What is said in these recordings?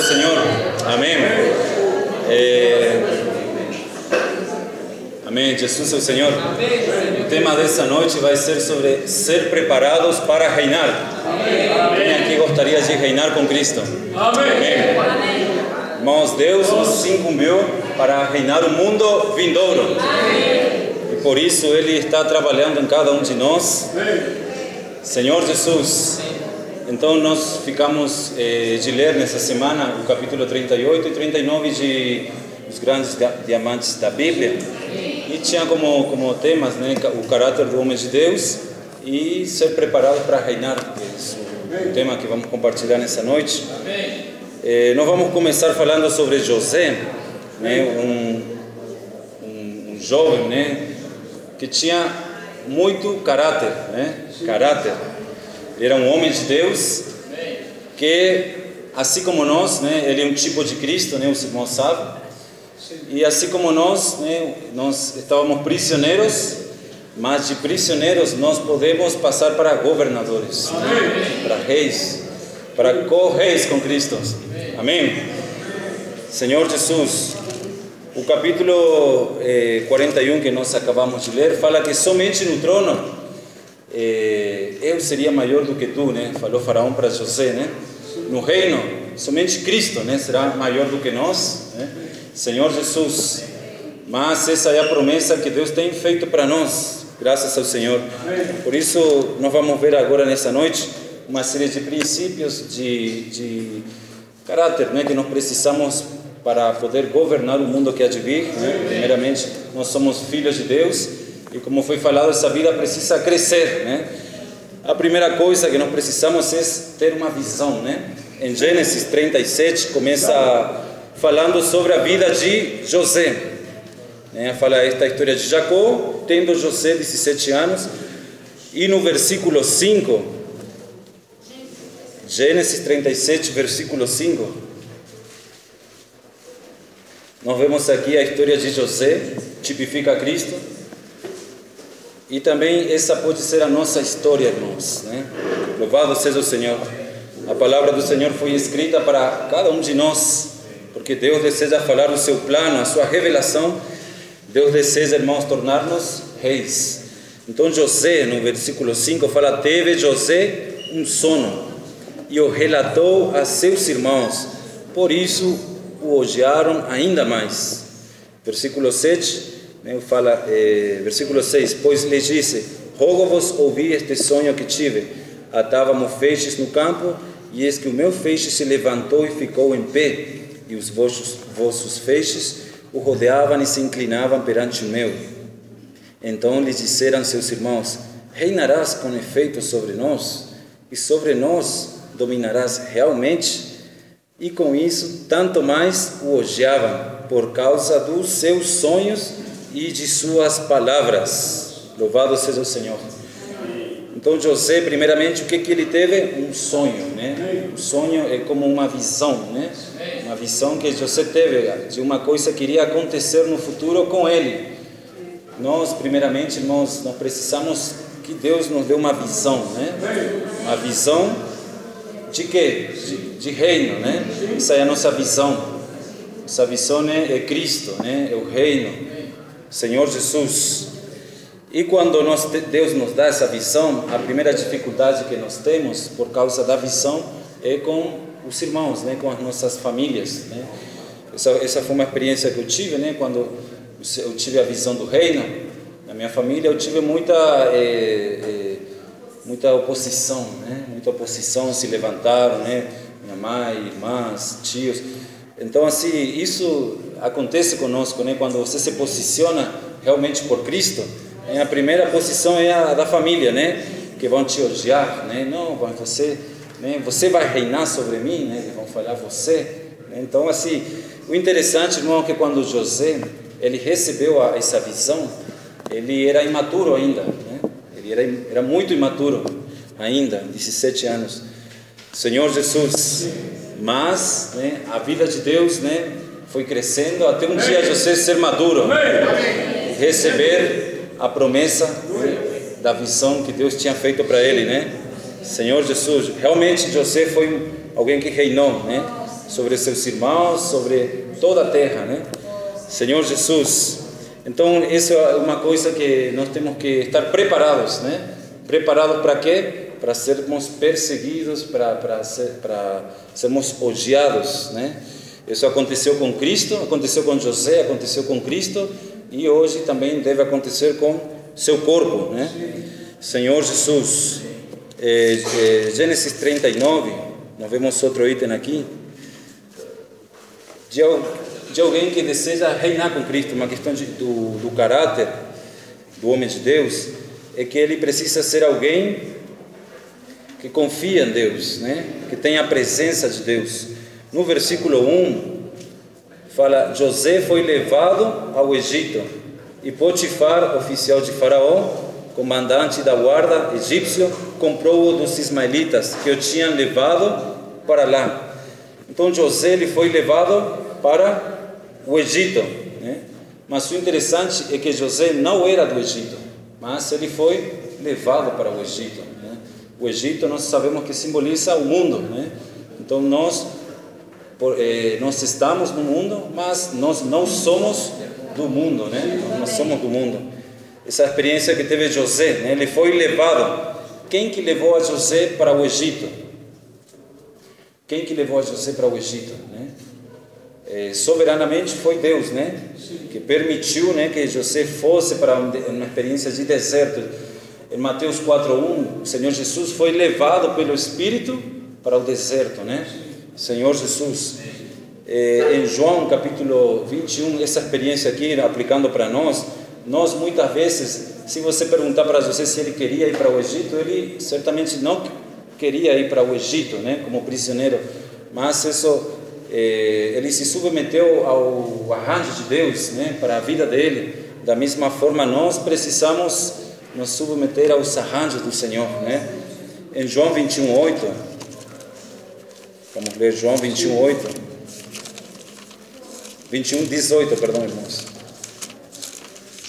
Senhor. Amém. Amém. Jesus é o Senhor. O tema dessa noite vai ser sobre ser preparados para reinar. Quem aqui gostaria de reinar com Cristo? Amém. Irmãos, Deus nos incumbiu para reinar o mundo vindouro. E por isso Ele está trabalhando em cada um de nós. Senhor Jesus. Então nós ficamos de ler nessa semana o capítulo 38 e 39 de Os Grandes Diamantes da Bíblia. E tinha como temas, né, o caráter do homem de Deus e ser preparado para reinar, que é o tema que vamos compartilhar nessa noite. Nós vamos começar falando sobre José, né, um jovem, né, que tinha muito caráter, né, Ele era um homem de Deus que, assim como nós, né, ele é um tipo de Cristo, né, os irmãos sabem. E assim como nós, né, nós estávamos prisioneiros, mas de prisioneiros nós podemos passar para governadores, né, para reis, para co-reis com Cristo. Amém? Senhor Jesus, o capítulo 41 que nós acabamos de ler fala que somente no trono eu seria maior do que tu, né? Falou Faraó para José, né? No reino, somente Cristo, né, será maior do que nós, né? Senhor Jesus. Mas essa é a promessa que Deus tem feito para nós, graças ao Senhor. Por isso, nós vamos ver agora nessa noite uma série de princípios de caráter, né, que nós precisamos para poder governar o mundo que há de vir, né? Primeiramente, nós somos filhos de Deus. E como foi falado, essa vida precisa crescer, né? A primeira coisa que nós precisamos é ter uma visão, né? Em Gênesis 37 começa falando sobre a vida de José, né? Fala esta história de Jacó, tendo José 17 anos, e no versículo 5, Gênesis 37, versículo 5, nós vemos aqui a história de José, tipifica Cristo. E também essa pode ser a nossa história, irmãos, né? Louvado seja o Senhor. A palavra do Senhor foi escrita para cada um de nós, porque Deus deseja falar o seu plano, a sua revelação. Deus deseja, irmãos, tornar-nos reis. Então José, no versículo 5, fala: teve José um sono e o relatou a seus irmãos, por isso o odiaram ainda mais. Versículo 7, fala, versículo 6, pois lhe disse: rogo-vos ouvir este sonho que tive. Atávamos feixes no campo, e eis que o meu feixe se levantou e ficou em pé, e os vossos feixes o rodeavam e se inclinavam perante o meu. Então lhes disseram seus irmãos: reinarás com efeito sobre nós, e sobre nós dominarás realmente? E com isso, tanto mais o odiavam, por causa dos seus sonhos e de suas palavras. Louvado seja o Senhor. Então José, primeiramente, o que ele teve? Um sonho, né? Um sonho é como uma visão, né? Uma visão que José teve de uma coisa que iria acontecer no futuro com ele. Nós, primeiramente, irmãos, nós precisamos que Deus nos dê uma visão, né? Uma visão de quê? De reino, né? Essa é a nossa visão. Essa visão é Cristo, né? É o reino, Senhor Jesus. E quando Deus nos dá essa visão, a primeira dificuldade que nós temos por causa da visão é com os irmãos, né? Com as nossas famílias, né? Essa foi uma experiência que eu tive, né? Quando eu tive a visão do reino, na minha família eu tive muita oposição, né? Muita oposição, se levantaram, né? Minha mãe, irmãs, tios. Então, assim, isso acontece conosco, né? Quando você se posiciona realmente por Cristo, né? A primeira posição é a da família, né? Que vão te odiar, né? Não, você, né? Você vai reinar sobre mim, né? Vão falar você, né? Então, assim, o interessante, irmão, é que quando José, ele recebeu essa visão, ele era imaturo ainda, né? Ele era muito imaturo ainda, 17 anos. Senhor Jesus. Mas, né, a vida de Deus, né, foi crescendo até um dia José ser maduro, receber a promessa, né, da visão que Deus tinha feito para ele, né? Senhor Jesus, realmente José foi alguém que reinou, né? sobre seus irmãos, sobre toda a terra, né? Senhor Jesus. Então, isso é uma coisa que nós temos que estar preparados, né? Preparados para quê? Para sermos perseguidos, para sermos odiados, né? Isso aconteceu com Cristo, aconteceu com José, aconteceu com Cristo e hoje também deve acontecer com seu corpo, né? Senhor Jesus. Gênesis 39, nós vemos outro item aqui, de alguém que deseja reinar com Cristo. Uma questão do caráter do homem de Deus é que ele precisa ser alguém que confia em Deus, né? Que tem a presença de Deus. No versículo 1 fala: José foi levado ao Egito e Potifar, oficial de Faraó, comandante da guarda egípcio, comprou-o dos ismaelitas que o tinham levado para lá. Então José ele foi levado para o Egito, né? Mas o interessante é que José não era do Egito, mas ele foi levado para o Egito, né? O Egito nós sabemos que simboliza o mundo, né? Então nós estamos no mundo, mas nós não somos do mundo, né? Nós somos do mundo. Essa experiência que teve José, né? Ele foi levado. Quem que levou a José para o Egito? Quem que levou a José para o Egito, né? Soberanamente foi Deus, né? Que permitiu, né, que José fosse para uma experiência de deserto. Em Mateus 4:1, o Senhor Jesus foi levado pelo Espírito para o deserto, né? Senhor Jesus. Em João capítulo 21, essa experiência aqui, aplicando para nós muitas vezes, se você perguntar para José se ele queria ir para o Egito, ele certamente não queria ir para o Egito, né, como prisioneiro, mas ele se submeteu ao arranjo de Deus, né, para a vida dele. Da mesma forma, nós precisamos nos submeter aos arranjos do Senhor, né? Em João 21:8, vamos ler João 21:18, perdão, irmãos.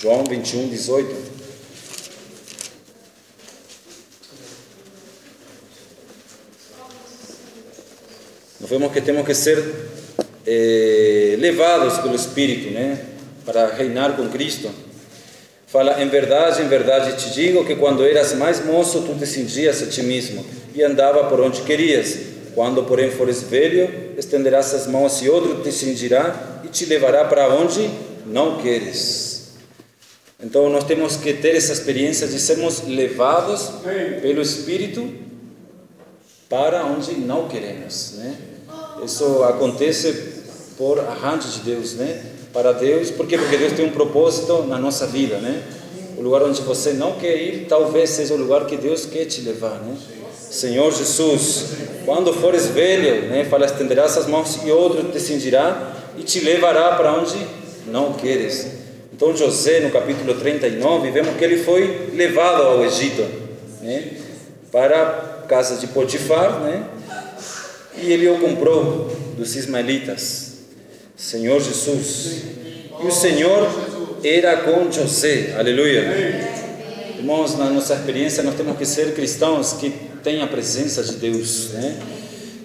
João 21:18. Nós vemos que temos que ser levados pelo Espírito, né, para reinar com Cristo. Fala: em verdade te digo que quando eras mais moço, tu te cingias a ti mesmo e andava por onde querias. Quando, porém, fores velho, estenderás as mãos e outro te cingirá e te levará para onde não queres. Então, nós temos que ter essa experiência de sermos levados pelo Espírito para onde não queremos, né? Isso acontece por arranjo de Deus, né? Para Deus, por quê? Porque Deus tem um propósito na nossa vida, né? O lugar onde você não quer ir, talvez seja o lugar que Deus quer te levar, né? Senhor Jesus, quando fores velho, né, fala: estenderás as mãos e outro te cingirá e te levará para onde não queres. Então José, no capítulo 39, vemos que ele foi levado ao Egito, né, para a casa de Potifar, né, e ele o comprou dos ismaelitas. Senhor Jesus. E o Senhor era com José, aleluia. Irmãos, na nossa experiência nós temos que ser cristãos que tenham a presença de Deus, né?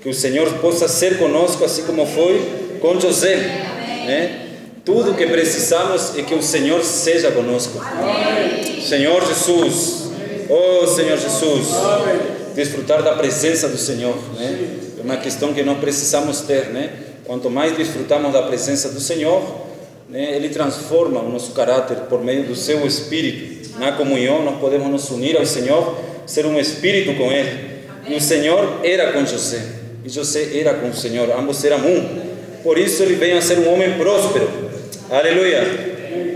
Que o Senhor possa ser conosco assim como foi com José, né? Tudo que precisamos é que o Senhor seja conosco. Senhor Jesus, oh Senhor Jesus, desfrutar da presença do Senhor, né? É uma questão que nós precisamos ter, né? Quanto mais desfrutamos da presença do Senhor, né, Ele transforma o nosso caráter por meio do seu Espírito. Na comunhão nós podemos nos unir ao Senhor, ser um Espírito com Ele. E o Senhor era com José, e José era com o Senhor, ambos eram um. Por isso ele veio a ser um homem próspero. Aleluia.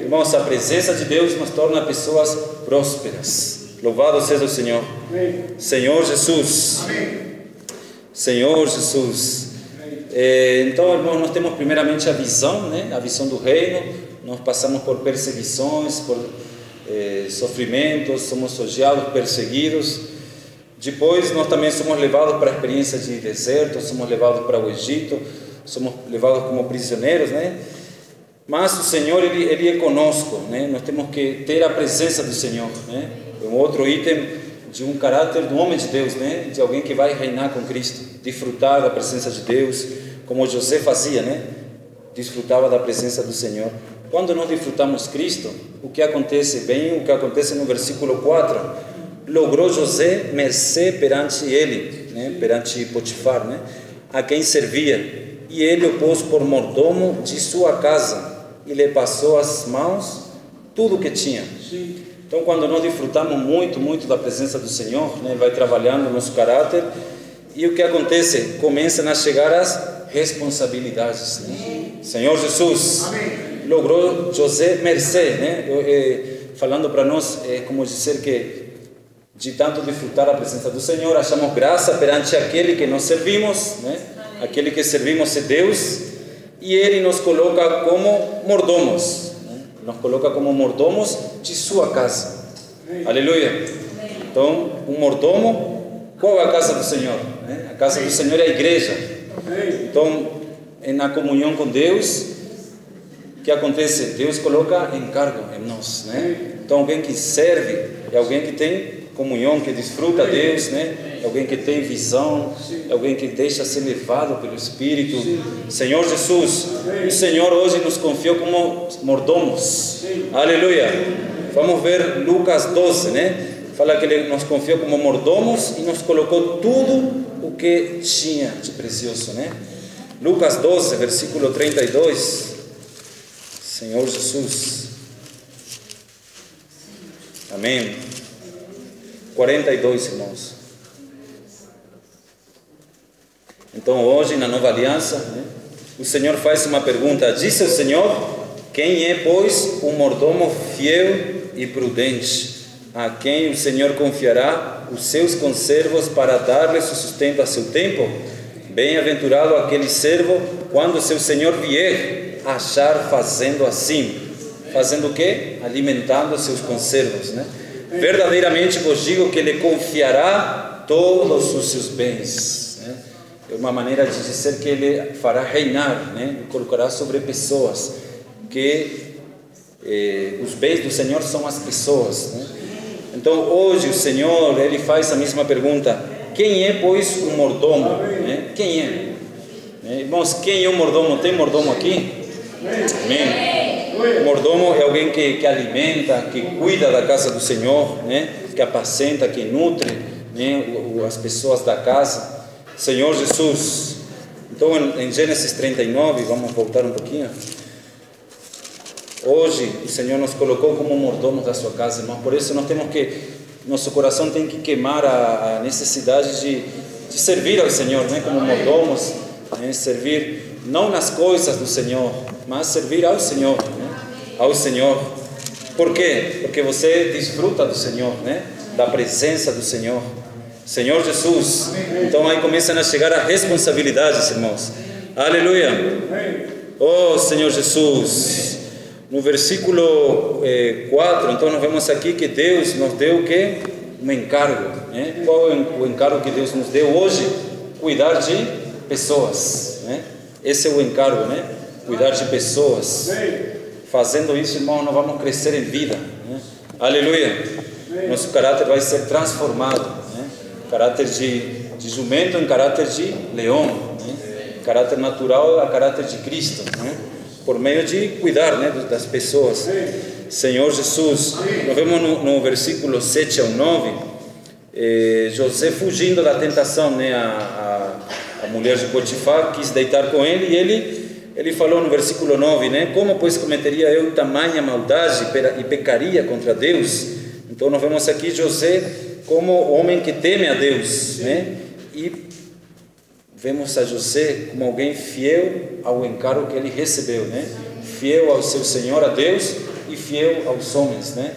Irmãos, a presença de Deus nos torna pessoas prósperas. Louvado seja o Senhor. Senhor Jesus. Senhor Jesus. Então, irmãos, nós temos primeiramente a visão, né? A visão do reino. Nós passamos por perseguições, por sofrimentos, somos odiados, perseguidos. Depois nós também somos levados para a experiência de deserto, somos levados para o Egito, somos levados como prisioneiros, né? Mas o Senhor, Ele é conosco, né? Nós temos que ter a presença do Senhor, né? É um outro item de um caráter do homem de Deus, né? De alguém que vai reinar com Cristo, desfrutar da presença de Deus, como José fazia, né? Desfrutava da presença do Senhor. Quando nós desfrutamos Cristo, o que acontece? Bem, o que acontece no versículo 4, logrou José mercê perante ele, né? Perante Potifar, né? A quem servia, e ele o pôs por mordomo de sua casa, e lhe passou às mãos tudo o que tinha. Então, quando nós desfrutamos muito da presença do Senhor, né? Vai trabalhando o nosso caráter, e o que acontece? Começam a chegar as responsabilidades, né? Senhor Jesus, logrou José mercê, né? Falando para nós, é como dizer que de tanto desfrutar a presença do Senhor, achamos graça perante aquele que nós servimos, né? Aquele que servimos é Deus, e Ele nos coloca como mordomos, né? Nos coloca como mordomos de sua casa. Aleluia. Então, um mordomo, qual é a casa do Senhor? Né? A casa do Senhor é a igreja. Então, na comunhão com Deus, o que acontece? Deus coloca encargo em nós, né? Então, alguém que serve é alguém que tem comunhão, que desfruta Deus, né? É alguém que tem visão, é alguém que deixa ser levado pelo Espírito. Senhor Jesus, o Senhor hoje nos confiou como mordomos. Aleluia. Vamos ver Lucas 12, né? Fala que Ele nos confiou como mordomos e nos colocou tudo o que tinha de precioso, né? Lucas 12, versículo 32. Senhor Jesus. Amém. 42, irmãos. Então, hoje, na nova aliança, né, o Senhor faz uma pergunta. Disse o Senhor: quem é, pois, um mordomo fiel e prudente, a quem o Senhor confiará os seus conservos para dar-lhes o sustento a seu tempo? Bem-aventurado aquele servo, quando seu Senhor vier, achar fazendo assim. Fazendo o quê? Alimentando seus conservos, né? Verdadeiramente vos digo que Ele confiará todos os seus bens, né? É uma maneira de dizer que Ele fará reinar, né? Ele colocará sobre pessoas, que os bens do Senhor são as pessoas, né? Então hoje o Senhor, Ele faz a mesma pergunta: quem é, pois, o mordomo? Né? Quem é? Irmãos, quem é o mordomo? Tem mordomo aqui? Amém. O mordomo é alguém que alimenta, que cuida da casa do Senhor, né? Que apacenta, que nutre, né? As pessoas da casa. Senhor Jesus. Então, em Gênesis 39, vamos voltar um pouquinho. Hoje, o Senhor nos colocou como mordomos da sua casa, irmão. Por isso, nós temos que, nosso coração tem que queimar a necessidade de servir ao Senhor, né? Como mordomos, né? Servir não nas coisas do Senhor, mas servir ao Senhor, né? Ao Senhor. Por quê? Porque você desfruta do Senhor, né? Da presença do Senhor. Senhor Jesus. Então aí começam a chegar as responsabilidades, irmãos. Aleluia. Oh Senhor Jesus. No versículo 4, então nós vemos aqui que Deus nos deu o quê? Um encargo, né? Qual é o encargo que Deus nos deu hoje? Cuidar de pessoas, né? Esse é o encargo, né? Cuidar de pessoas. Fazendo isso, irmão, nós vamos crescer em vida, né? Aleluia. Nosso caráter vai ser transformado, né? Caráter de jumento em caráter de leão, né? Caráter natural a caráter de Cristo, né? Por meio de cuidar, né? Das pessoas. Senhor Jesus. Nós vemos no versículo 7 ao 9, José fugindo da tentação, né? A mulher de Potifar quis deitar com ele, e ele falou no versículo 9, né? Como, pois, cometeria eu tamanha maldade e pecaria contra Deus? Então nós vemos aqui José como homem que teme a Deus, né? E vemos a José como alguém fiel ao encargo que ele recebeu, né? Fiel ao seu Senhor, a Deus, e fiel aos homens, né?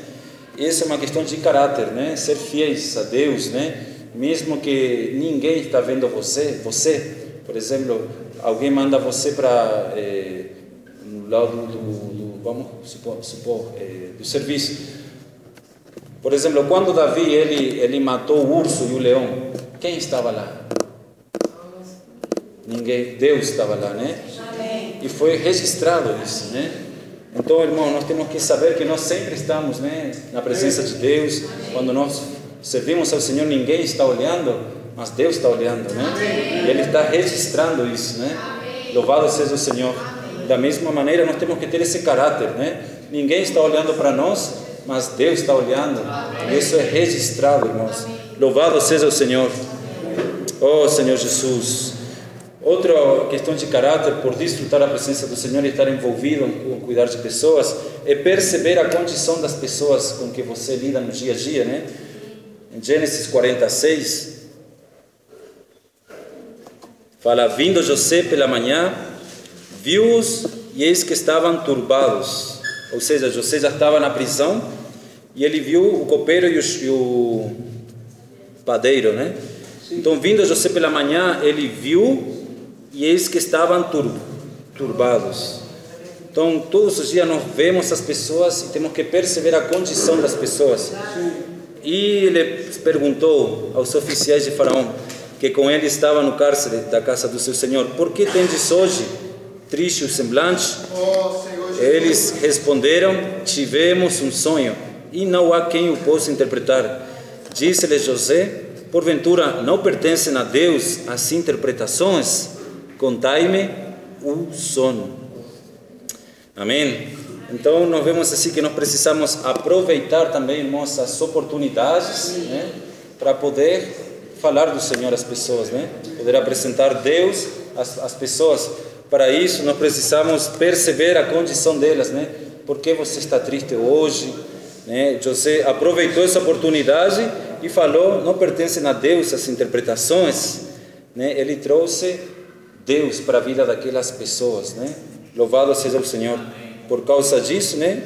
Essa é uma questão de caráter, né? Ser fiéis a Deus, né? Mesmo que ninguém está vendo você, por exemplo, alguém manda você para no lado vamos supor, do serviço. Por exemplo, quando Davi ele matou o urso e o leão, quem estava lá? Ninguém, Deus estava lá, né? E foi registrado isso, né? Então, irmão, nós temos que saber que nós sempre estamos, né, na presença de Deus. Quando nós servimos ao Senhor, ninguém está olhando, mas Deus está olhando, né? E Ele está registrando isso, né? Louvado seja o Senhor. Da mesma maneira, nós temos que ter esse caráter, né? Ninguém está olhando para nós, mas Deus está olhando. E isso é registrado, irmãos. Louvado seja o Senhor. Oh, Senhor Jesus. Outra questão de caráter, por desfrutar a presença do Senhor e estar envolvido com cuidar de pessoas, é perceber a condição das pessoas com que você lida no dia a dia, né? Em Gênesis 46, fala: vindo José pela manhã, viu-os e eis que estavam turbados. Ou seja, José já estava na prisão e ele viu o copeiro e o padeiro, né? Então, vindo José pela manhã, ele viu e eis que estavam turbados. Então, todos os dias nós vemos as pessoas e temos que perceber a condição das pessoas. E ele perguntou aos oficiais de Faraó, que com ele estava no cárcere da casa do seu senhor: por que tendes hoje triste o semblante? Eles responderam: tivemos um sonho e não há quem o possa interpretar. Disse-lhe José: porventura não pertencem a Deus as interpretações? Contai-me o sono. Amém? Então nós vemos assim que nós precisamos aproveitar também, irmãos, as oportunidades, né, para poder falar do Senhor às pessoas, né? Poder apresentar Deus às pessoas. Para isso nós precisamos perceber a condição delas, né? Por que você está triste hoje? Né? José aproveitou essa oportunidade e falou: não pertencem a Deus as interpretações, né? Ele trouxe Deus para a vida daquelas pessoas, né? Louvado seja o Senhor. Por causa disso, né?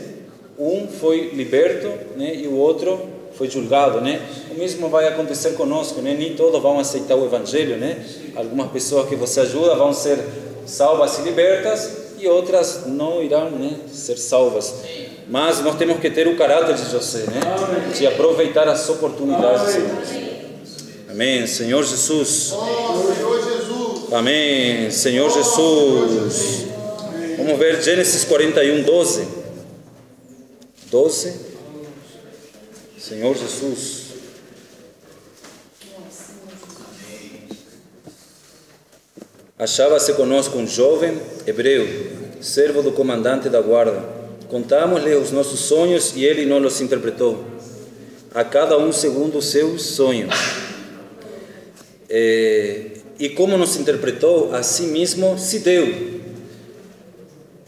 Um foi liberto, né? E o outro foi julgado, né? O mesmo vai acontecer conosco, né? Nem todos vão aceitar o Evangelho, né? Algumas pessoas que você ajuda vão ser salvas e libertas e outras não irão, né, ser salvas. Mas nós temos que ter o caráter de José, né? De aproveitar as oportunidades. Amém, Senhor Jesus. Amém, Senhor Jesus. Vamos ver Gênesis 41, 12. 12. Senhor Jesus. Achava-se conosco um jovem hebreu, servo do comandante da guarda. Contamos-lhe os nossos sonhos e ele nos os interpretou, a cada um segundo o seu sonho. E como nos interpretou, assim mesmo se deu.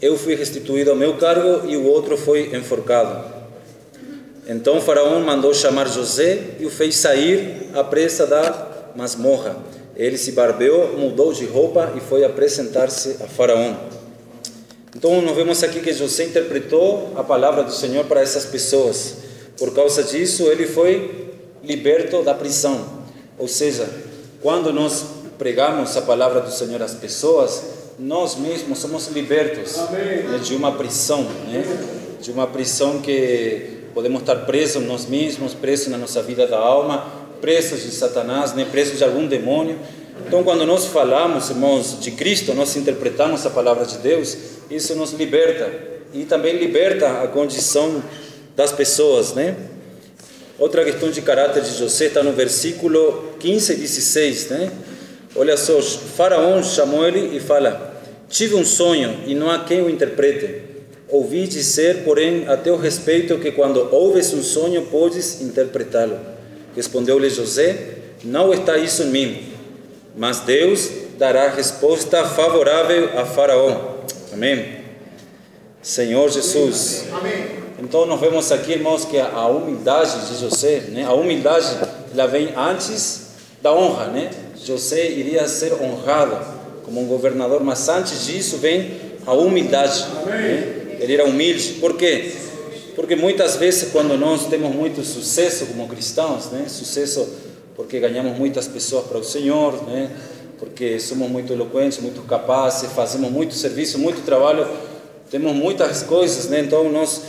Eu fui restituído ao meu cargo e o outro foi enforcado. Então Faraó mandou chamar José e o fez sair à pressa da masmorra. Ele se barbeou, mudou de roupa e foi apresentar-se a Faraó. Então nós vemos aqui que José interpretou a palavra do Senhor para essas pessoas. Por causa disso, ele foi liberto da prisão. Ou seja, quando nós pregamos a palavra do Senhor às pessoas, nós mesmos somos libertos, né, de uma prisão, né? De uma prisão que podemos estar presos nós mesmos, presos na nossa vida da alma, presos de Satanás, né? Presos de algum demônio. Então, quando nós falamos, irmãos, de Cristo, nós interpretamos a palavra de Deus, isso nos liberta e também liberta a condição das pessoas, né? Outra questão de caráter de José está no versículo 15 e 16, né? Olha só, Faraó chamou ele e fala: tive um sonho e não há quem o interprete. Ouvi dizer, porém, a teu respeito, que quando ouves um sonho, podes interpretá-lo. Respondeu-lhe José: não está isso em mim, mas Deus dará resposta favorável a Faraó. Amém. Senhor Jesus. Amém. Então nós vemos aqui, irmãos, que a humildade de José, né? A humildade, ela vem antes da honra, né? José iria ser honrado como um governador, mas antes disso vem a humildade, né? Ele era humilde. Por quê? Porque muitas vezes, quando nós temos muito sucesso como cristãos, né? Sucesso porque ganhamos muitas pessoas para o Senhor, né? Porque somos muito eloquentes, muito capazes, fazemos muito serviço, muito trabalho, temos muitas coisas, né? Então nós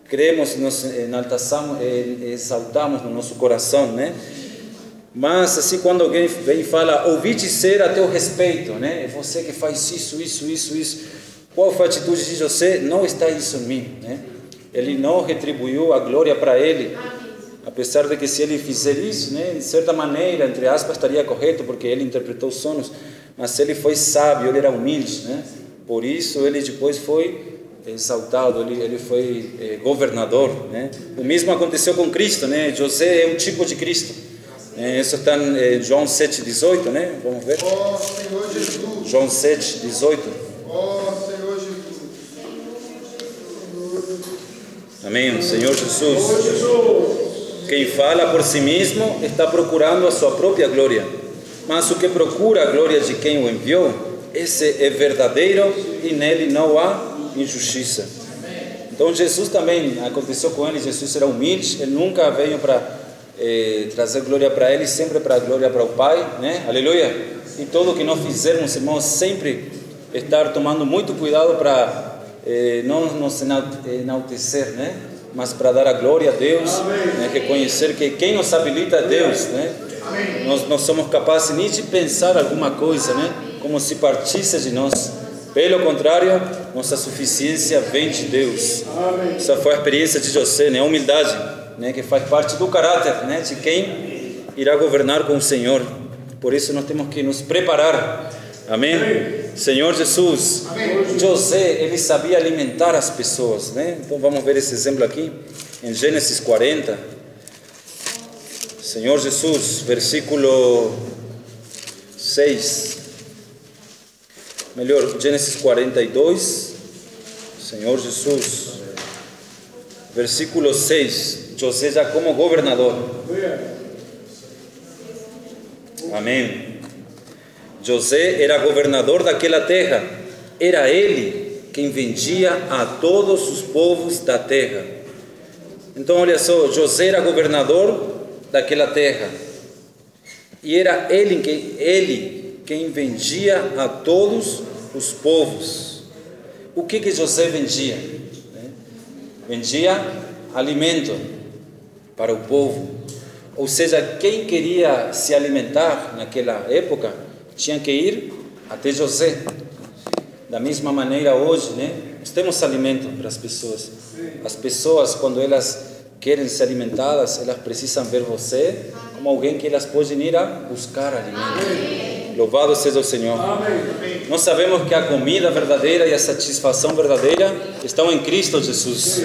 cremos, nos enaltecemos, exaltamos no nosso coração, né? Mas assim, quando alguém vem e fala: ouvi dizer a teu respeito, né? É você que faz isso. Qual foi a atitude de José? Não está isso em mim, né? Ele não retribuiu a glória para ele, apesar de que se ele fizer isso, né, de certa maneira, entre aspas, estaria correto, porque ele interpretou os sonhos. mas ele foi sábio, ele era humilde, né? Por isso ele depois foi exaltado, ele foi governador, né? O mesmo aconteceu com Cristo, né? José é um tipo de Cristo. Isso está em João 7,18, né? Vamos ver. Ó Senhor Jesus. João 7,18. Ó Senhor Jesus. Amém. Senhor Jesus. Quem fala por si mesmo está procurando a sua própria glória, mas o que procura a glória de quem o enviou, esse é verdadeiro e nele não há injustiça. Então Jesus também, aconteceu com ele, Jesus era humilde, ele nunca veio para trazer glória para ele, sempre para a glória para o Pai, né? Aleluia. E tudo que nós fizermos, irmãos, sempre estar tomando muito cuidado para não nos enaltecer, né? Mas para dar a glória a Deus, né? Reconhecer que quem nos habilita é Deus, né? Nós não somos capazes nem de pensar alguma coisa, né? Como se partisse de nós. Pelo contrário, nossa suficiência vem de Deus. Essa foi a experiência de José, né? A humildade, né? Que faz parte do caráter, né? De quem irá governar com o Senhor. Por isso nós temos que nos preparar. Amém? Senhor Jesus. José, ele sabia alimentar as pessoas, né? Então vamos ver esse exemplo aqui em Gênesis 40. Senhor Jesus, versículo 6. Melhor, Gênesis 42. Senhor Jesus, versículo 6. José já como governador. Amém. José era governador daquela terra. Era ele quem vendia a todos os povos da terra. Então, olha só, José era governador daquela terra. E era ele quem vendia a todos os povos. O que José vendia? Vendia alimento para o povo. Ou seja, quem queria se alimentar naquela época tinha que ir até José. Da mesma maneira hoje, né? Nós temos alimento para as pessoas. As pessoas, quando elas querem ser alimentadas, elas precisam ver você como alguém que elas podem ir a buscar alimento. Louvado seja o Senhor. Amém. Nós sabemos que a comida verdadeira e a satisfação verdadeira estão em Cristo Jesus.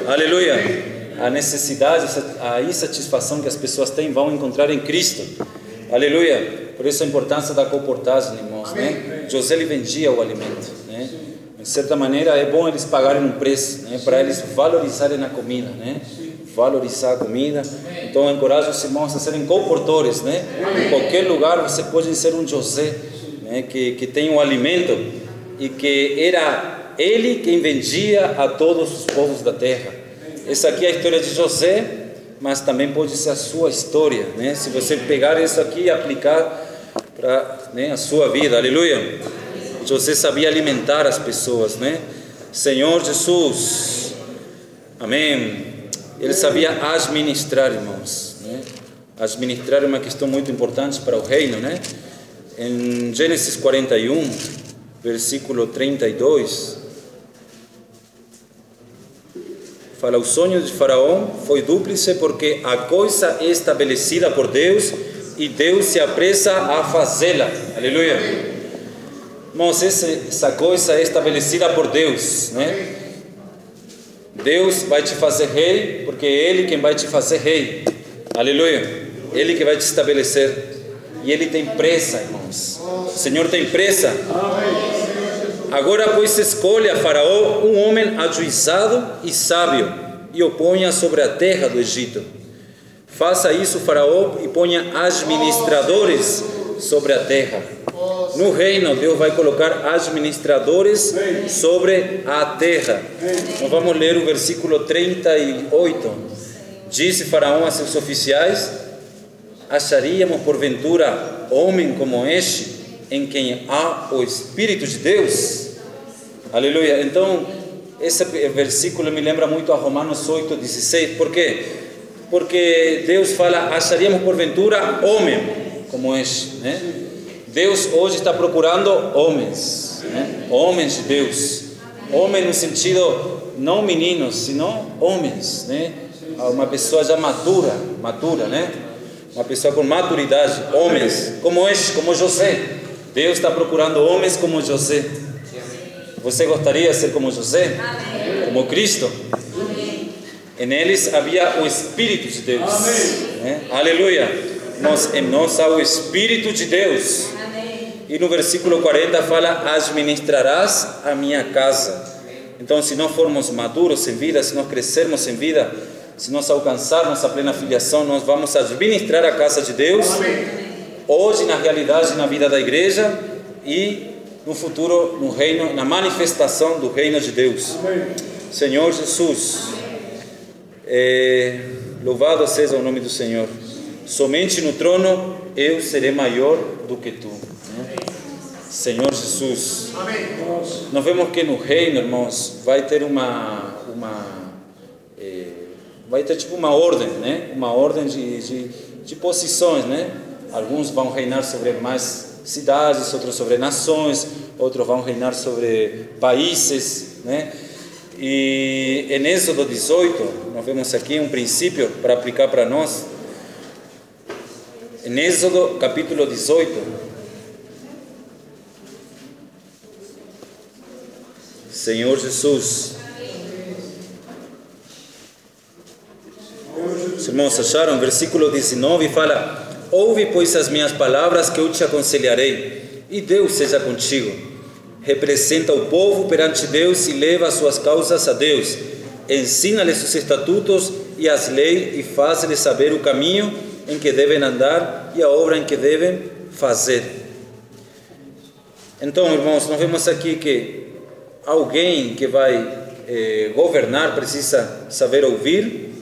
Aleluia. A necessidade, a insatisfação que as pessoas têm vão encontrar em Cristo. Aleluia. Por isso a importância da comportagem, irmãos, né? José lhe vendia o alimento, né? De certa maneira é bom eles pagarem um preço, né? Para eles valorizarem a comida, né? Valorizar a comida. Então encorajo os irmãos a serem comportores, né? Em qualquer lugar você pode ser um José, né? Que tem um alimento e que era ele quem vendia a todos os povos da terra. Essa aqui é a história de José, mas também pode ser a sua história, né? Se você pegar isso aqui e aplicar para, né, a sua vida, aleluia. José sabia alimentar as pessoas, né? Senhor Jesus, amém. Ele sabia administrar, irmãos, né? Administrar é uma questão muito importante para o reino, né? Em Gênesis 41, versículo 32, fala: o sonho de Faraó foi dúplice porque a coisa é estabelecida por Deus e Deus se apressa a fazê-la. Aleluia. Irmãos, essa coisa é estabelecida por Deus, né? Deus vai te fazer rei porque é Ele quem vai te fazer rei. Aleluia. Ele que vai te estabelecer. E Ele tem pressa, irmãos. O Senhor tem pressa. Agora, pois, escolhe a Faraó um homem ajuizado e sábio e o ponha sobre a terra do Egito. Faça isso, Faraó, e ponha administradores sobre a terra. No reino, Deus vai colocar administradores sobre a terra. Nós vamos ler o versículo 38. Disse Faraó a seus oficiais: acharíamos porventura homem como este, em quem há o Espírito de Deus? Aleluia. Então, esse versículo me lembra muito a Romanos 8:16. Por quê? Porque Deus fala: acharíamos porventura homem como este, né? Deus hoje está procurando homens, né? Homens de Deus. Homem no sentido não meninos, senão homens, né? Uma pessoa já madura, né? Uma pessoa com maturidade. Homens como este, como José. Deus está procurando homens como José. Você gostaria de ser como José? Como Cristo? Em eles havia o Espírito de Deus. Aleluia. Em nós há o Espírito de Deus. E no versículo 40 fala: administrarás a minha casa. Então, se nós formos maduros em vida, se nós crescermos em vida, se nós alcançarmos a plena filiação, nós vamos administrar a casa de Deus. Hoje, na realidade, na vida da igreja, e no futuro, no reino, na manifestação do reino de Deus. Senhor Jesus, louvado seja o nome do Senhor. Somente no trono eu serei maior do que tu. Senhor Jesus. Nós vemos que no reino, irmãos, vai ter vai ter tipo uma ordem, né? Uma ordem de posições, né? Alguns vão reinar sobre mais cidades, outros sobre nações, outros vão reinar sobre países, né? E em Êxodo 18, nós vemos aqui um princípio para aplicar para nós. Em Êxodo capítulo 18, Senhor Jesus. Os irmãos acharam? Versículo 19 fala: ouve, pois, as minhas palavras que eu te aconselharei, e Deus seja contigo. Representa o povo perante Deus e leva as suas causas a Deus. Ensina-lhes os estatutos e as leis e faz-lhes saber o caminho em que devem andar e a obra em que devem fazer. Então, irmãos, nós vemos aqui que alguém que vai governar precisa saber ouvir,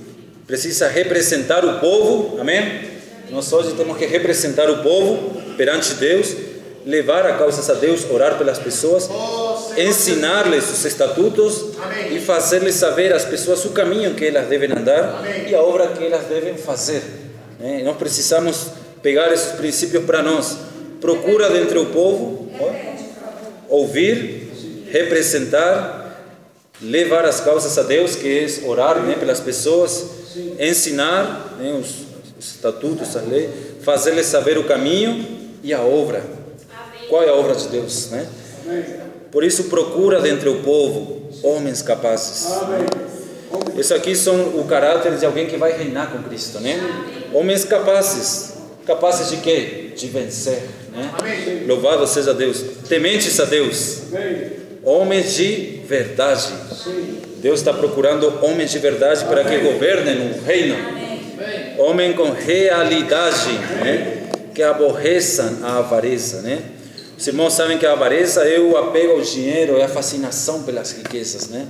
precisa representar o povo, amém? Nós hoje temos que representar o povo perante Deus, levar a causas a Deus, orar pelas pessoas, ensinar-lhes os estatutos e fazer-lhes saber às pessoas o caminho que elas devem andar e a obra que elas devem fazer. Nós precisamos pegar esses princípios para nós. Procura dentre o povo ouvir, representar, levar as causas a Deus, que é orar, né, pelas pessoas, ensinar, né, os estatutos, a lei, fazer-lhes saber o caminho e a obra. Qual é a obra de Deus, né? Por isso procura dentre o povo homens capazes. Isso aqui são o caráter de alguém que vai reinar com Cristo, né? Homens capazes. Capazes de quê? De vencer, né? Louvado seja Deus. Tementes a Deus. Homens de verdade. Deus está procurando homens de verdade para que governem o reino. Homem com realidade, né? Que aborreçam a avareza, né? Os irmãos sabem que a avareza é o apego ao dinheiro, é a fascinação pelas riquezas, né?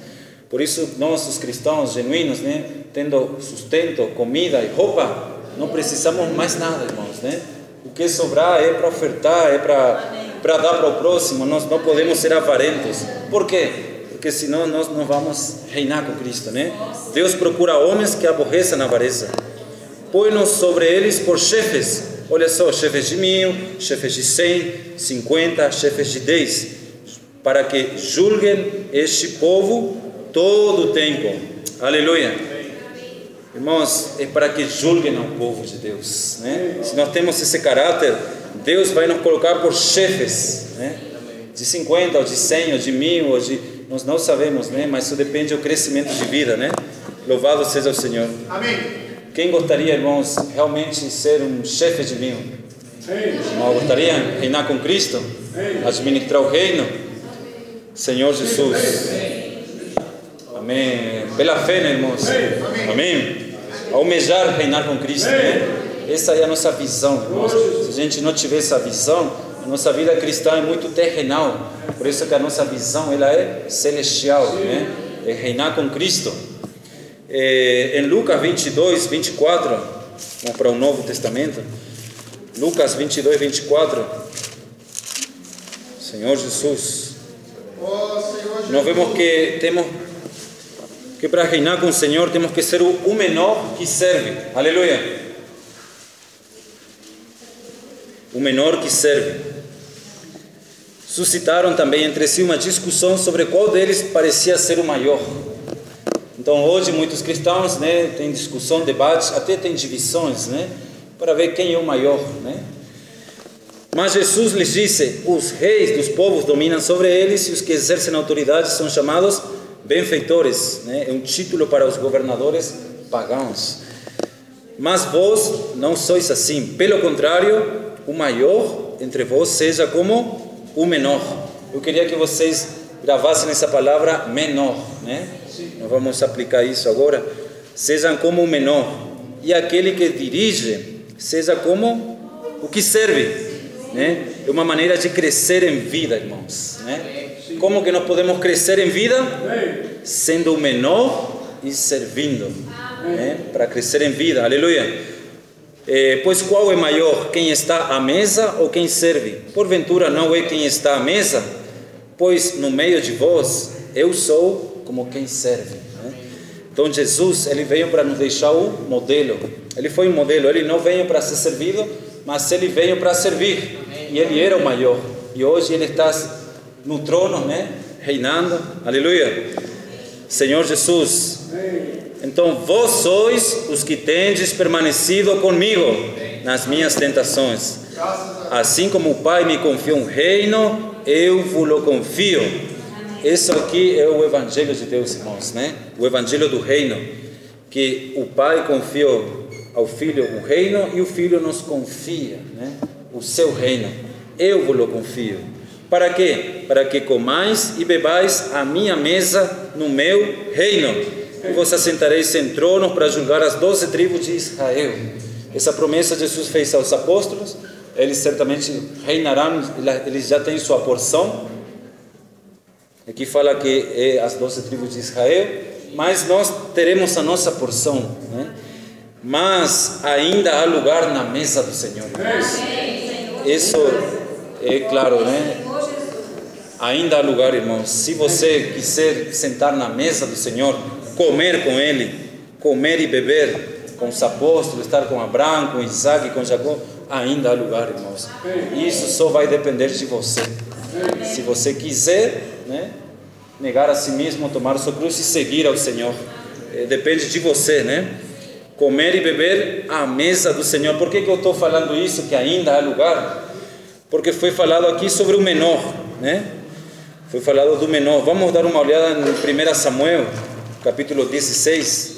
Por isso nós, os cristãos genuínos, né, tendo sustento, comida e roupa, não precisamos mais nada, irmãos, né? O que sobrar é para ofertar, é para dar para o próximo. Nós não podemos ser avarentos. Por quê? Porque senão nós não vamos reinar com Cristo, né? Deus procura homens que aborreçam a avareza. Põe-nos sobre eles por chefes. Olha só, chefes de 1000, chefes de 100, 50, chefes de 10, para que julguem este povo todo o tempo. Aleluia. Irmãos, é para que julguem ao povo de Deus, né? Se nós temos esse caráter, Deus vai nos colocar por chefes, né? De 50, ou de 100, ou de 1000, ou de... Nós não sabemos, né? Mas isso depende do crescimento de vida, né? Louvado seja o Senhor. Amém. Quem gostaria, irmãos, realmente ser um chefe de 1000? Não gostaria de reinar com Cristo? Administrar o reino? Senhor Jesus. Amém. Pela fé, né, irmãos? Amém. Almejar reinar com Cristo, né? Essa é a nossa visão, irmãos. Se a gente não tiver essa visão, a nossa vida cristã é muito terrenal. Por isso que a nossa visão ela é celestial, né? É reinar com Cristo. Em Lucas 22, 24, vamos para o Novo Testamento. Lucas 22, 24. Senhor Jesus. Nós vemos que temos que para reinar com o Senhor temos que ser o menor que serve. Aleluia. O menor que serve. Suscitaram também entre si uma discussão sobre qual deles parecia ser o maior. Então hoje muitos cristãos, né, têm discussão, debates, até tem divisões, né, para ver quem é o maior, né. Mas Jesus lhes disse: os reis dos povos dominam sobre eles, e os que exercem autoridade são chamados benfeitores, né? É um título para os governadores pagãos. Mas vós não sois assim. Pelo contrário, o maior entre vós seja como o menor. Eu queria que vocês gravassem essa palavra menor, né? Nós vamos aplicar isso agora. Sejam como o menor, e aquele que dirige seja como o que serve, né? É uma maneira de crescer em vida, irmãos, né? Como que nós podemos crescer em vida? Sendo o menor e servindo, né? Para crescer em vida, aleluia. Pois qual é maior, quem está à mesa ou quem serve? Porventura não é quem está à mesa? Pois no meio de vós eu sou como quem serve, né? Então Jesus, ele veio para nos deixar o modelo. Ele foi um modelo. Ele não veio para ser servido, mas ele veio para servir. E ele era o maior. E hoje ele está no trono, né? Reinando. Aleluia. Senhor Jesus. Então vós sois os que tendes permanecido comigo nas minhas tentações. Assim como o Pai me confiou um reino, eu vos confio. Isso aqui é o Evangelho de Deus, irmãos, né? O Evangelho do reino, que o Pai confiou ao Filho o reino e o Filho nos confia, né? O seu reino. Eu vos confio. Para quê? Para que comais e bebais a minha mesa no meu reino. E vos assentareis em tronos para julgar as 12 tribos de Israel. Essa promessa Jesus fez aos apóstolos. Eles certamente reinarão, eles já têm sua porção. Aqui fala que é as 12 tribos de Israel, mas nós teremos a nossa porção, né? Mas ainda há lugar na mesa do Senhor, irmãos. Isso é claro, né? Ainda há lugar, irmãos. Se você quiser sentar na mesa do Senhor, comer com Ele, comer e beber com os apóstolos, estar com Abraão, com Isaac, com Jacó, ainda há lugar, irmãos. Isso só vai depender de você. Se você quiser, né, negar a si mesmo, tomar sua cruz e seguir ao Senhor, depende de você, né? Comer e beber à mesa do Senhor. Por que eu estou falando isso, que ainda há lugar? Porque foi falado aqui sobre o menor, né? Foi falado do menor. Vamos dar uma olhada no 1 Samuel, capítulo 16.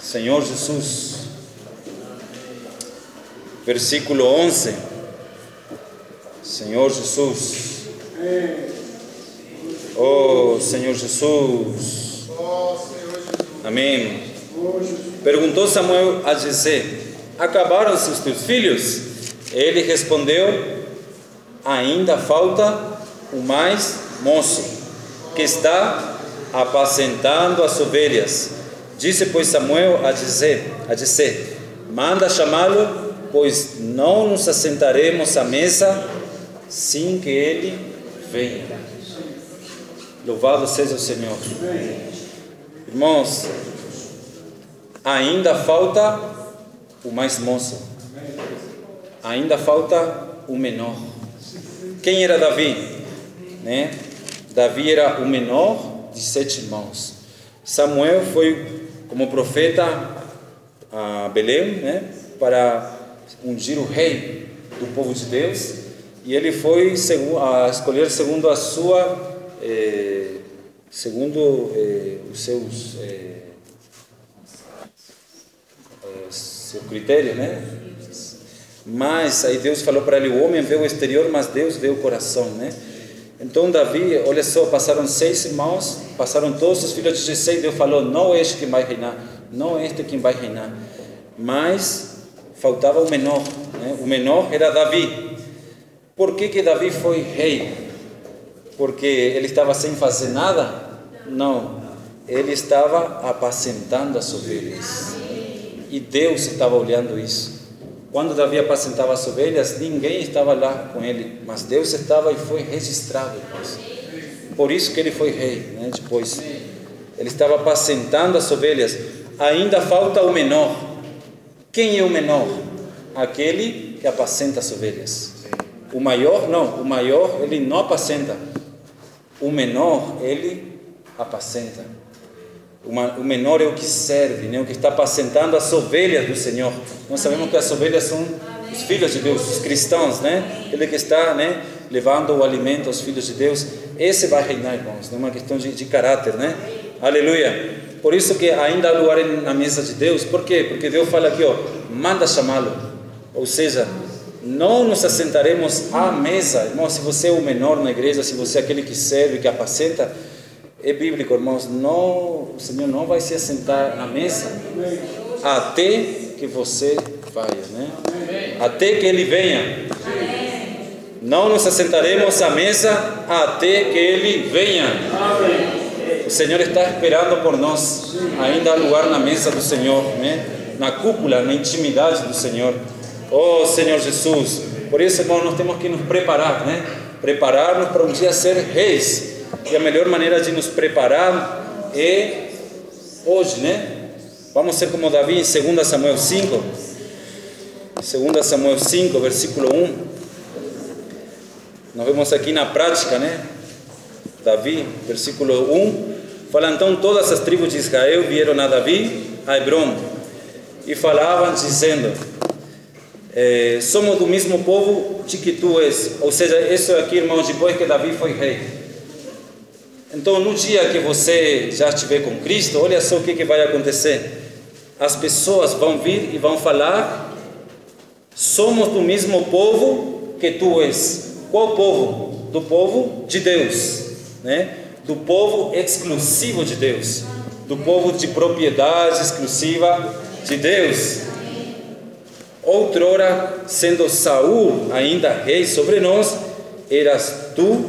Senhor Jesus, versículo 11. Senhor Jesus. Oh, Senhor Jesus. Amém. Perguntou Samuel a Jessé: acabaram-se os teus filhos? Ele respondeu: ainda falta o mais moço, que está apacentando as ovelhas. Disse, pois, Samuel a Jessé: manda chamá-lo, pois não nos assentaremos à mesa sem que ele venha. Louvado seja o Senhor. Irmãos, ainda falta o mais moço, ainda falta o menor. Quem era Davi? Né? Davi era o menor de 7 irmãos. Samuel foi como profeta a Belém, né, para ungir o rei do povo de Deus, e ele foi a escolher segundo a sua os seus seu critério, né? Mas aí Deus falou para ele: o homem vê o exterior, mas Deus vê o coração, né? Então Davi, olha só, passaram 6 irmãos, passaram todos os filhos de Jessé, e Deus falou: não é este quem vai reinar, não é este quem vai reinar. Mas faltava o menor, né? O menor era Davi. Por que Davi foi rei? Porque ele estava sem fazer nada? Não, ele estava apacentando as ovelhas. E Deus estava olhando isso. Quando Davi apacentava as ovelhas, ninguém estava lá com ele, mas Deus estava e foi registrado. Por isso que ele foi rei, né? Depois, ele estava apacentando as ovelhas. Ainda falta o menor. Quem é o menor? Aquele que apacenta as ovelhas. O maior não, o maior ele não apacenta. O menor ele apacenta. O menor é o que serve, né? O que está apacentando as ovelhas do Senhor. Nós sabemos que as ovelhas são os filhos de Deus, os cristãos, né? Ele que está, né, levando o alimento aos filhos de Deus, esse vai reinar, irmãos, não é uma questão de caráter, né? Aleluia. Por isso que ainda há lugar na mesa de Deus. Por quê? Porque Deus fala aqui, ó, manda chamá-lo. Ou seja, não nos assentaremos à mesa. Irmãos, se você é o menor na igreja, se você é aquele que serve, que apacenta, é bíblico, irmãos, não, o Senhor não vai se assentar na mesa até que você vai, né? Até que Ele venha. Não nos assentaremos à mesa até que Ele venha. O Senhor está esperando por nós. Ainda há lugar na mesa do Senhor, né? Na cúpula, na intimidade do Senhor. Oh, Senhor Jesus. Por isso, irmão, nós temos que nos preparar, né? Preparar-nos para um dia ser reis. E a melhor maneira de nos preparar é hoje, né? Vamos ser como Davi em 2 Samuel 5. 2 Samuel 5, versículo 1. Nós vemos aqui na prática, né? Davi, versículo 1. Fala, então todas as tribos de Israel vieram a Davi, a Hebrom, e falavam dizendo, somos do mesmo povo de que tu és. Ou seja, isso aqui, irmãos, depois que Davi foi rei. Então, no dia que você já estiver com Cristo, olha só o que vai acontecer. As pessoas vão vir e vão falar, somos do mesmo povo que tu és. Qual povo? Do povo de Deus, né? Do povo exclusivo de Deus, do povo de propriedade exclusiva de Deus. Outrora, sendo Saul ainda rei sobre nós, eras tu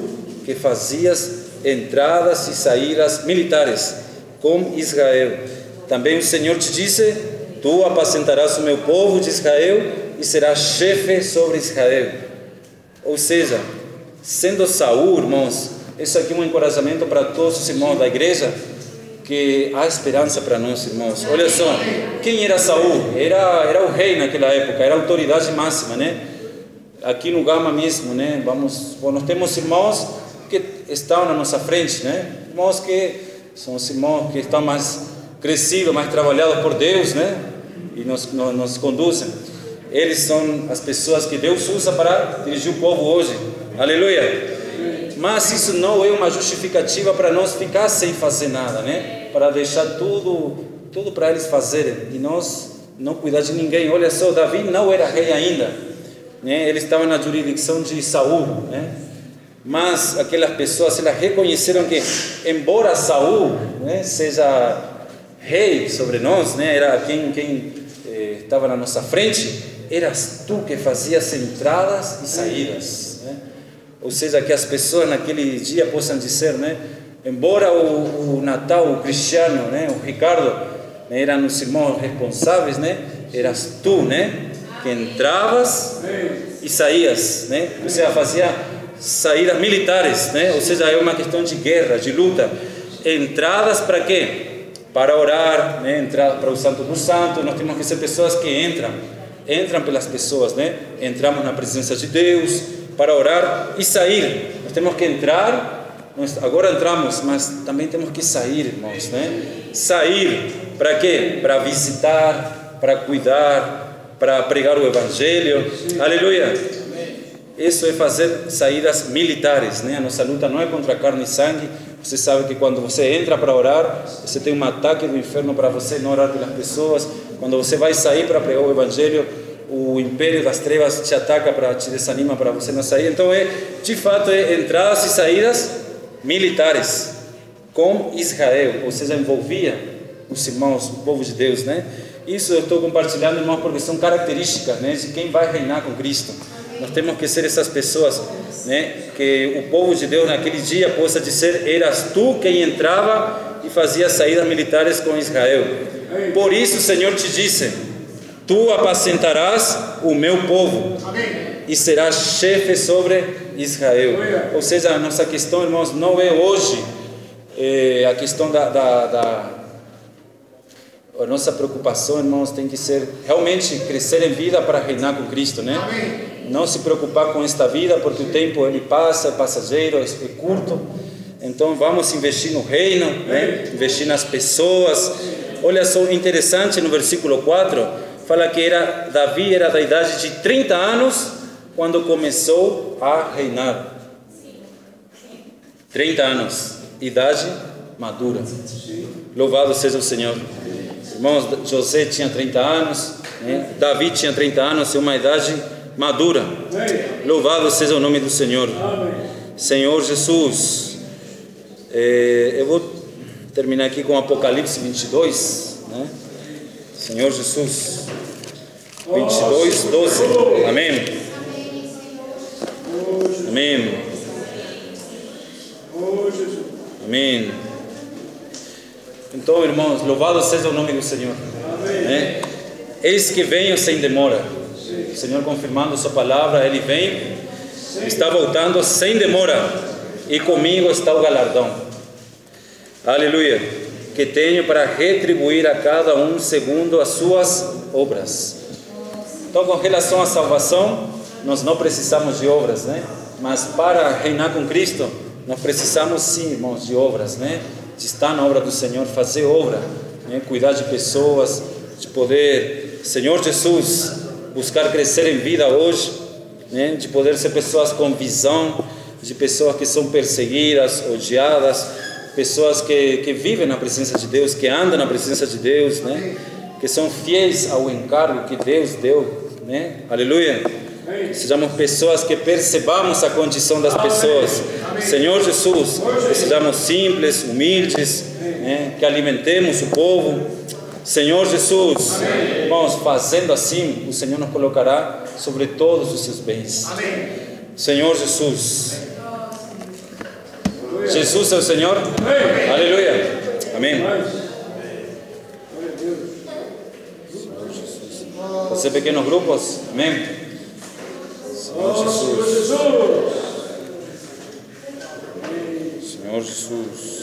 que fazias entradas e saídas militares com Israel. Também o Senhor te disse, tu apacentarás o meu povo de Israel e serás chefe sobre Israel. Ou seja, sendo Saul, irmãos, isso aqui é um encorajamento para todos os irmãos da igreja, que há esperança para nós, irmãos. Olha só, quem era Saul? Era o rei naquela época, era a autoridade máxima, né? Aqui no Gama mesmo, né? Nós temos irmãos que estão na nossa frente, né? Irmãos que são os irmãos que estão mais crescidos, mais trabalhados por Deus, né? E nos conduzem. Eles são as pessoas que Deus usa para dirigir o povo hoje. Aleluia! Mas isso não é uma justificativa para nós ficar sem fazer nada, né? Para deixar tudo para eles fazerem e nós não cuidar de ninguém. Olha só, Davi não era rei ainda, né? Ele estava na jurisdição de Saul, né? Mas aquelas pessoas, elas reconheceram que, embora Saul, né, seja rei sobre nós, né, era quem estava na nossa frente, eras tu que fazias entradas e saídas, né? Ou seja, que as pessoas naquele dia possam dizer, né, embora o Natal, o Cristiano, né, o Ricardo, né, eram os irmãos responsáveis, né, eras tu, né, que entravas e saías, né? Ou seja, fazia saídas militares, né? Ou seja, é uma questão de guerra, de luta. Entradas para quê? Para orar, né? Entrar para o Santo dos Santos. Nós temos que ser pessoas que entram pelas pessoas, né? Entramos na presença de Deus para orar e sair. Nós temos que entrar, agora entramos, mas também temos que sair, irmãos, né? Sair para quê? Para visitar, para cuidar, para pregar o Evangelho. Aleluia! Isso é fazer saídas militares, né? A nossa luta não é contra carne e sangue. Você sabe que quando você entra para orar, você tem um ataque do inferno para você não orar pelas pessoas. Quando você vai sair para pregar o Evangelho, o império das trevas te ataca, te desanima para você não sair. Então, de fato, entradas e saídas militares com Israel, ou seja, envolvia os irmãos, o povo de Deus, né? Isso eu estou compartilhando, irmãos, porque são características, né, de quem vai reinar com Cristo. Nós temos que ser essas pessoas, né, que o povo de Deus naquele dia possa dizer, eras tu quem entrava e fazia saídas militares com Israel. Por isso o Senhor te disse, tu apacentarás o meu povo e serás chefe sobre Israel. Ou seja, a nossa questão, irmãos, não é hoje a questão a nossa preocupação, irmãos, tem que ser realmente crescer em vida para reinar com Cristo, né? Não se preocupar com esta vida, porque o tempo ele passa, é passageiro, é curto. Então vamos investir no reino, né? Investir nas pessoas. Olha só, interessante no versículo 4, fala que Davi era da idade de 30 anos quando começou a reinar. 30 anos, idade madura. Louvado seja o Senhor. Irmãos, José tinha 30 anos, né? Davi tinha 30 anos, é uma idade madura. Louvado seja o nome do Senhor. Senhor Jesus. Eu vou terminar aqui com Apocalipse 22, né? Senhor Jesus. 22, 12. Amém. Amém. Amém. Então, irmãos, louvado seja o nome do Senhor. Né? Eis que venho sem demora. O Senhor confirmando sua palavra, Ele vem, está voltando sem demora, e comigo está o galardão. Aleluia. Que tenho para retribuir a cada um segundo as suas obras. Então, com relação à salvação, nós não precisamos de obras, né? Mas para reinar com Cristo, nós precisamos sim, irmãos, de obras, né? De estar na obra do Senhor, fazer obra, né? Cuidar de pessoas, de poder, Senhor Jesus, buscar crescer em vida hoje, né? De poder ser pessoas com visão, de pessoas que são perseguidas, odiadas, pessoas que vivem na presença de Deus, que andam na presença de Deus, né? Que são fiéis ao encargo que Deus deu, né? Aleluia. Sejamos pessoas que percebamos a condição das pessoas. Senhor Jesus, que sejamos simples, humildes, né? Que alimentemos o povo. Senhor Jesus, irmãos, fazendo assim, o Senhor nos colocará sobre todos os seus bens. Senhor Jesus. Jesus é o Senhor. Aleluia. Amém. Fazer pequenos grupos. Amém. Senhor Jesus. Senhor Jesus.